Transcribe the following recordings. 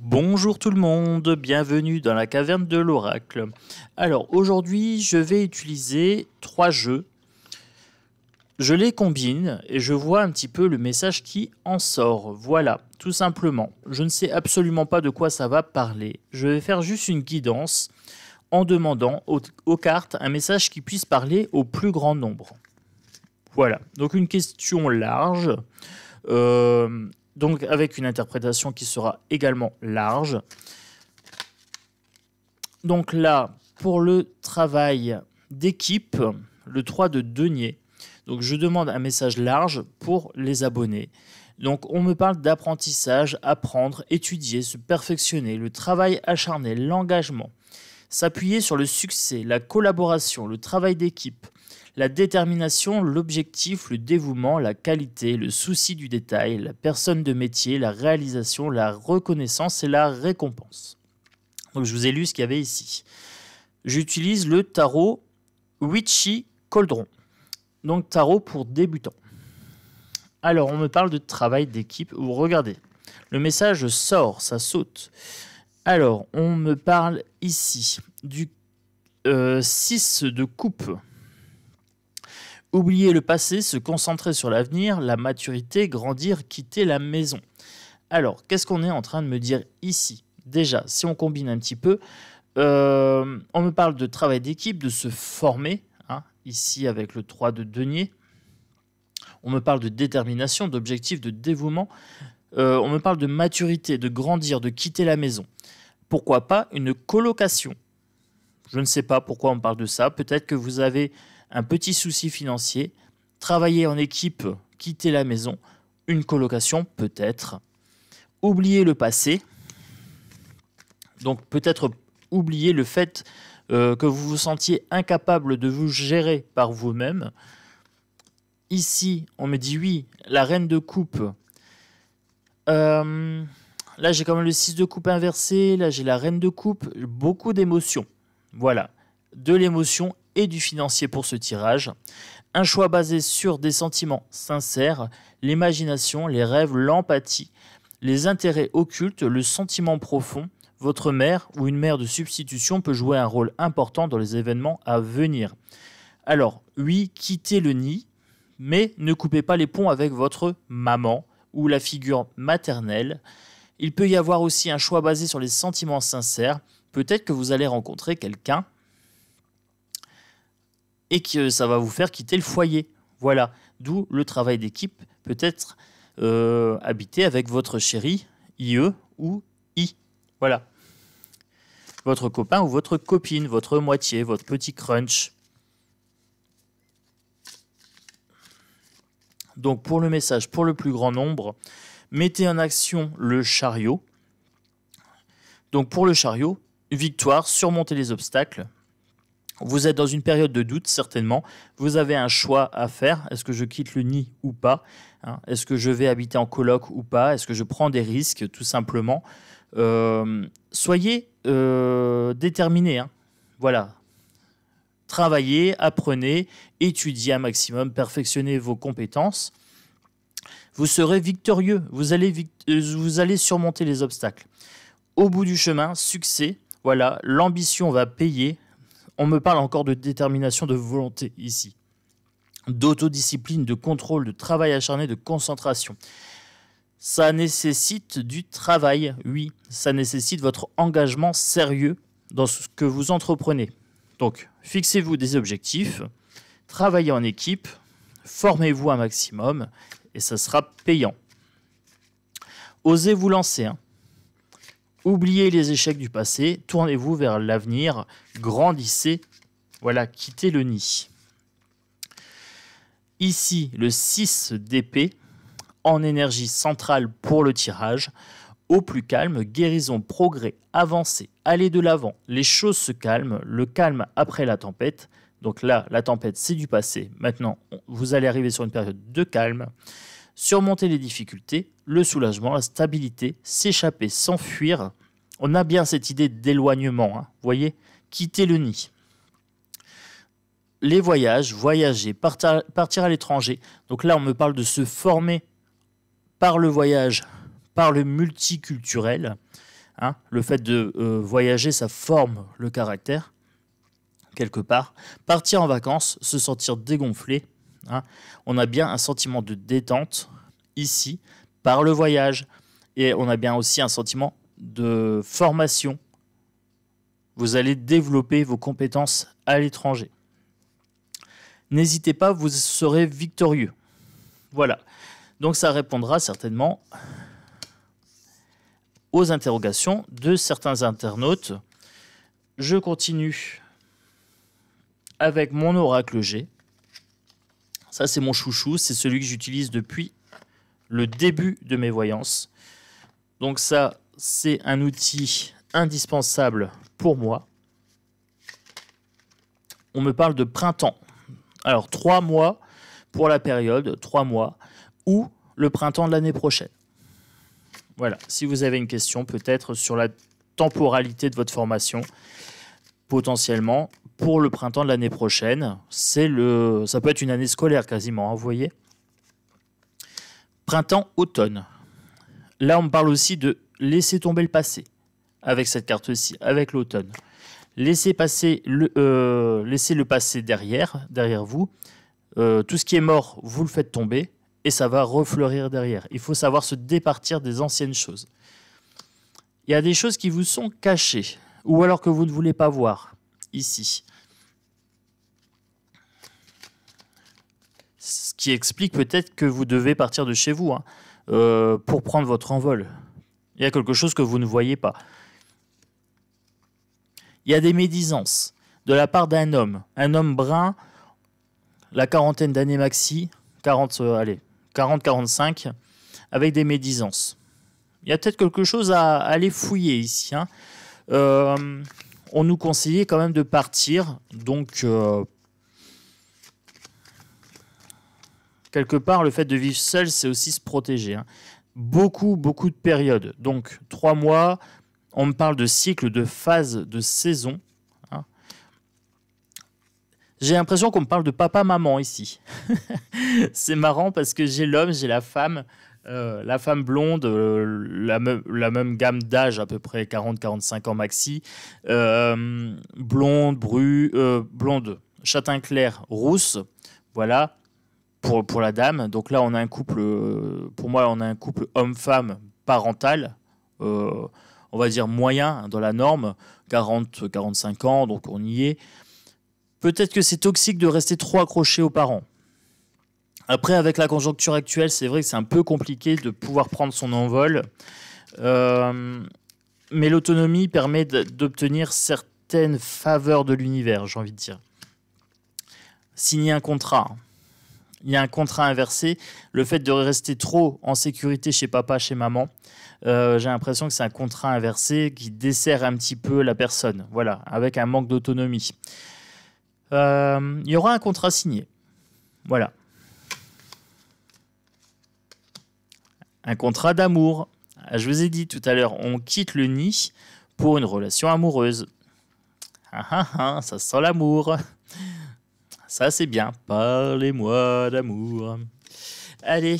Bonjour tout le monde, bienvenue dans la caverne de l'oracle. Alors aujourd'hui je vais utiliser 3 jeux. Je les combine et je vois un petit peu le message qui en sort. Voilà, tout simplement. Je ne sais absolument pas de quoi ça va parler. Je vais faire juste une guidance en demandant aux cartes un message qui puisse parler au plus grand nombre. Voilà, donc une question large. Donc avec une interprétation qui sera également large. Donc là, pour le travail d'équipe, le 3 de denier. Donc je demande un message large pour les abonnés. Donc on me parle d'apprentissage, apprendre, étudier, se perfectionner, le travail acharné, l'engagement, s'appuyer sur le succès, la collaboration, le travail d'équipe, la détermination, l'objectif, le dévouement, la qualité, le souci du détail, la personne de métier, la réalisation, la reconnaissance et la récompense. Donc je vous ai lu ce qu'il y avait ici. J'utilise le tarot Witchy Cauldron. Donc tarot pour débutants. Alors on me parle de travail d'équipe. Vous regardez, le message sort, ça saute. Alors on me parle ici du 6 de coupe. Oublier le passé, se concentrer sur l'avenir, la maturité, grandir, quitter la maison. Alors, qu'est-ce qu'on est en train de me dire ici? Déjà, si on combine un petit peu, on me parle de travail d'équipe, de se former, hein, ici avec le 3 de denier. On me parle de détermination, d'objectif, de dévouement. On me parle de maturité, de grandir, de quitter la maison. Pourquoi pas une colocation? Je ne sais pas pourquoi on parle de ça. Peut-être que vous avez un petit souci financier, travailler en équipe, quitter la maison, une colocation peut-être, oublier le passé, donc peut-être oublier le fait que vous vous sentiez incapable de vous gérer par vous-même. Ici, on me dit oui, la reine de coupe. Là, j'ai quand même le 6 de coupe inversé, là j'ai la reine de coupe, beaucoup d'émotions. Voilà, de l'émotion et du financier pour ce tirage. Un choix basé sur des sentiments sincères, l'imagination, les rêves, l'empathie, les intérêts occultes, le sentiment profond. Votre mère ou une mère de substitution peut jouer un rôle important dans les événements à venir. Alors, oui, quittez le nid, mais ne coupez pas les ponts avec votre maman ou la figure maternelle. Il peut y avoir aussi un choix basé sur les sentiments sincères. Peut-être que vous allez rencontrer quelqu'un et que ça va vous faire quitter le foyer. Voilà, d'où le travail d'équipe peut être habité avec votre chéri, IE ou I. Voilà. Votre copain ou votre copine, votre moitié, votre petit crunch. Donc pour le message, pour le plus grand nombre, mettez en action le chariot. Donc pour le chariot, victoire, surmonter les obstacles. Vous êtes dans une période de doute, certainement. Vous avez un choix à faire. Est-ce que je quitte le nid ou pas, hein? Est-ce que je vais habiter en coloc ou pas? Est-ce que je prends des risques, tout simplement? Soyez déterminés. Hein. Voilà. Travaillez, apprenez, étudiez un maximum, perfectionnez vos compétences. Vous serez victorieux. Vous allez surmonter les obstacles. Au bout du chemin, succès. Voilà, l'ambition va payer. On me parle encore de détermination, de volonté ici. D'autodiscipline, de contrôle, de travail acharné, de concentration. Ça nécessite du travail, oui. Ça nécessite votre engagement sérieux dans ce que vous entreprenez. Donc, fixez-vous des objectifs, travaillez en équipe, formez-vous un maximum et ça sera payant. Osez vous lancer, hein. Oubliez les échecs du passé, tournez-vous vers l'avenir, grandissez, voilà, quittez le nid. Ici, le 6 d'épée, en énergie centrale pour le tirage, au plus calme, guérison, progrès, avancée, aller de l'avant, les choses se calment, le calme après la tempête. Donc là, la tempête, c'est du passé. Maintenant, vous allez arriver sur une période de calme. Surmonter les difficultés, le soulagement, la stabilité, s'échapper, s'enfuir. On a bien cette idée d'éloignement, hein, vous voyez, quitter le nid. Les voyages, voyager, partir à l'étranger. Donc là, on me parle de se former par le voyage, par le multiculturel. Hein. Le fait de voyager, ça forme le caractère, quelque part. Partir en vacances, se sentir dégonflé. Hein. On a bien un sentiment de détente ici, par le voyage. Et on a bien aussi un sentiment de formation. Vous allez développer vos compétences à l'étranger. N'hésitez pas, vous serez victorieux. Voilà. Donc ça répondra certainement aux interrogations de certains internautes. Je continue avec mon oracle G. Ça, c'est mon chouchou. C'est celui que j'utilise depuis le début de mes voyances. Donc ça, c'est un outil indispensable pour moi. On me parle de printemps. Alors, 3 mois pour la période, 3 mois, ou le printemps de l'année prochaine. Voilà, si vous avez une question peut-être sur la temporalité de votre formation, potentiellement, pour le printemps de l'année prochaine, ça peut être une année scolaire quasiment, hein, vous voyez. Printemps-automne. Là, on me parle aussi de laisser tomber le passé, avec cette carte-ci, avec l'automne. Laissez le passé derrière vous. Tout ce qui est mort, vous le faites tomber et ça va refleurir derrière. Il faut savoir se départir des anciennes choses. Il y a des choses qui vous sont cachées ou alors que vous ne voulez pas voir ici. Ce qui explique peut-être que vous devez partir de chez vous pour prendre votre envol. Il y a quelque chose que vous ne voyez pas. Il y a des médisances de la part d'un homme brun, la quarantaine d'années maxi, 40-45, avec des médisances. Il y a peut-être quelque chose à aller fouiller ici. Hein. On nous conseillait quand même de partir, donc quelque part, le fait de vivre seul, c'est aussi se protéger. Hein. Beaucoup de périodes. Donc, 3 mois, on me parle de cycle, de phase, de saison. Hein. J'ai l'impression qu'on me parle de papa-maman ici. C'est marrant parce que j'ai l'homme, j'ai la femme blonde, la même gamme d'âge, à peu près 40-45 ans maxi. Blonde, blonde, châtain clair, rousse. Voilà. Pour la dame, donc là on a un couple, pour moi on a un couple homme-femme parental, on va dire moyen dans la norme, 40-45 ans, donc on y est. Peut-être que c'est toxique de rester trop accroché aux parents. Après, avec la conjoncture actuelle, c'est vrai que c'est un peu compliqué de pouvoir prendre son envol, mais l'autonomie permet d'obtenir certaines faveurs de l'univers, j'ai envie de dire. Signer un contrat. Il y a un contrat inversé. Le fait de rester trop en sécurité chez papa, chez maman, j'ai l'impression que c'est un contrat inversé qui dessert un petit peu la personne, voilà, avec un manque d'autonomie. Il y aura un contrat signé. Voilà. Un contrat d'amour. Je vous ai dit tout à l'heure, on quitte le nid pour une relation amoureuse. Ça sent l'amour. Ça, c'est bien. Parlez-moi d'amour. Allez.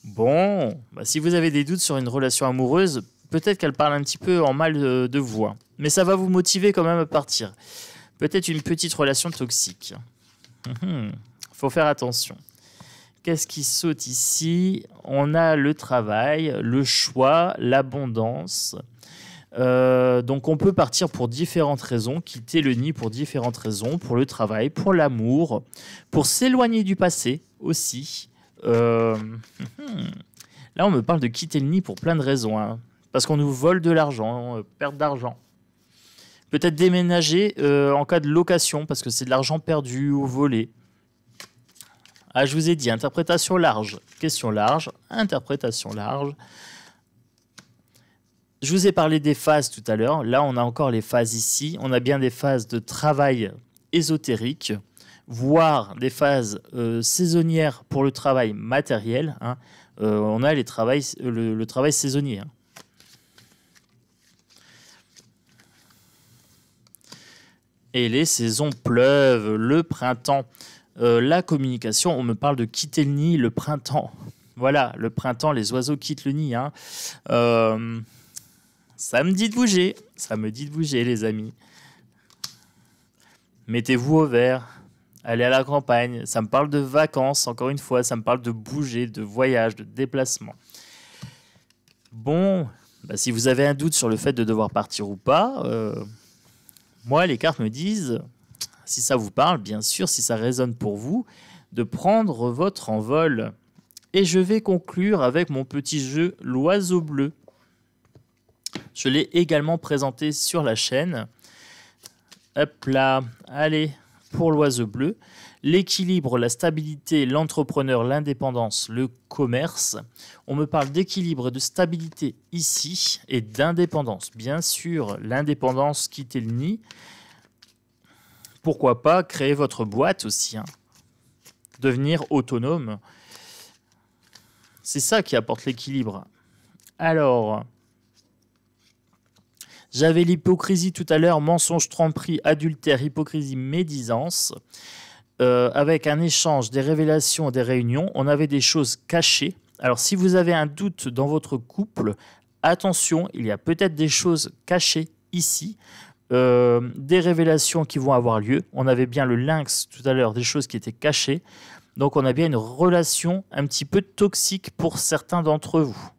Bon, si vous avez des doutes sur une relation amoureuse, peut-être qu'elle parle un petit peu en mal de vous. Hein. Mais ça va vous motiver quand même à partir. Peut-être une petite relation toxique. Faut faire attention. Qu'est-ce qui saute ici? On a le travail, le choix, l'abondance. Donc on peut partir pour différentes raisons, quitter le nid pour différentes raisons, pour le travail, pour l'amour, pour s'éloigner du passé aussi. Là on me parle de quitter le nid pour plein de raisons, hein, parce qu'on nous vole de l'argent, perte d'argent. Peut-être déménager en cas de location, parce que c'est de l'argent perdu ou volé. Ah, je vous ai dit, interprétation large, question large, interprétation large. Je vous ai parlé des phases tout à l'heure. Là, on a encore les phases ici. On a bien des phases de travail ésotérique, voire des phases saisonnières pour le travail matériel. Hein. On a le travail saisonnier. Hein. Et les saisons pleuvent, le printemps, la communication. On me parle de quitter le nid, le printemps. Voilà, le printemps, les oiseaux quittent le nid. Hein. Ça me dit de bouger. Ça me dit de bouger, les amis. Mettez-vous au vert. Allez à la campagne. Ça me parle de vacances, encore une fois. Ça me parle de bouger, de voyage, de déplacement. Bon, bah, si vous avez un doute sur le fait de devoir partir ou pas, moi, les cartes me disent, si ça vous parle, bien sûr, si ça résonne pour vous, de prendre votre envol. Et je vais conclure avec mon petit jeu l'oiseau bleu. Je l'ai également présenté sur la chaîne. Hop là, allez, pour l'oiseau bleu. L'équilibre, la stabilité, l'entrepreneur, l'indépendance, le commerce. On me parle d'équilibre et de stabilité ici et d'indépendance. Bien sûr, l'indépendance, quitter le nid. Pourquoi pas créer votre boîte aussi, hein. Devenir autonome. C'est ça qui apporte l'équilibre. Alors, j'avais l'hypocrisie tout à l'heure, mensonge, tromperie, adultère, hypocrisie, médisance. Avec un échange, des révélations, des réunions, on avait des choses cachées. Alors, si vous avez un doute dans votre couple, attention, il y a peut-être des choses cachées ici. Des révélations qui vont avoir lieu. On avait bien le lynx tout à l'heure, des choses qui étaient cachées. Donc, on a bien une relation un petit peu toxique pour certains d'entre vous.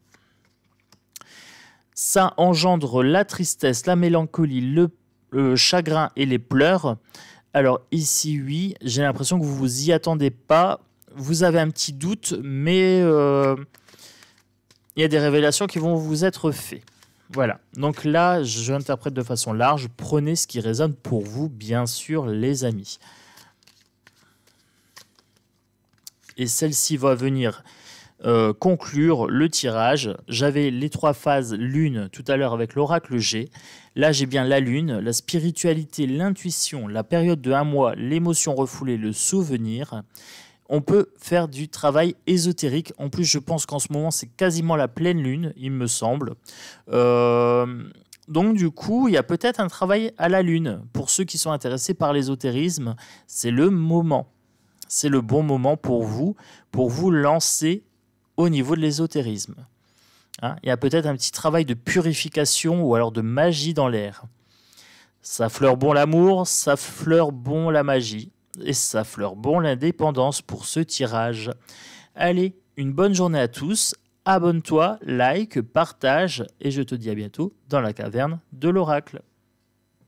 Ça engendre la tristesse, la mélancolie, le chagrin et les pleurs. Alors ici, oui, j'ai l'impression que vous vous y attendez pas. Vous avez un petit doute, mais il y a des révélations qui vont vous être faites. Voilà, donc là, je interprète de façon large. Prenez ce qui résonne pour vous, bien sûr, les amis. Et celle-ci va venir conclure le tirage. J'avais les 3 phases lune tout à l'heure avec l'oracle G. Là, j'ai bien la lune, la spiritualité, l'intuition, la période de 1 mois, l'émotion refoulée, le souvenir. On peut faire du travail ésotérique. En plus, je pense qu'en ce moment, c'est quasiment la pleine lune, il me semble. Donc, du coup, il y a peut-être un travail à la lune. Pour ceux qui sont intéressés par l'ésotérisme, c'est le moment. C'est le bon moment pour vous lancer au niveau de l'ésotérisme. Hein, il y a peut-être un petit travail de purification ou alors de magie dans l'air. Ça fleure bon l'amour, ça fleure bon la magie et ça fleure bon l'indépendance pour ce tirage. Allez, une bonne journée à tous. Abonne-toi, like, partage et je te dis à bientôt dans la caverne de l'oracle.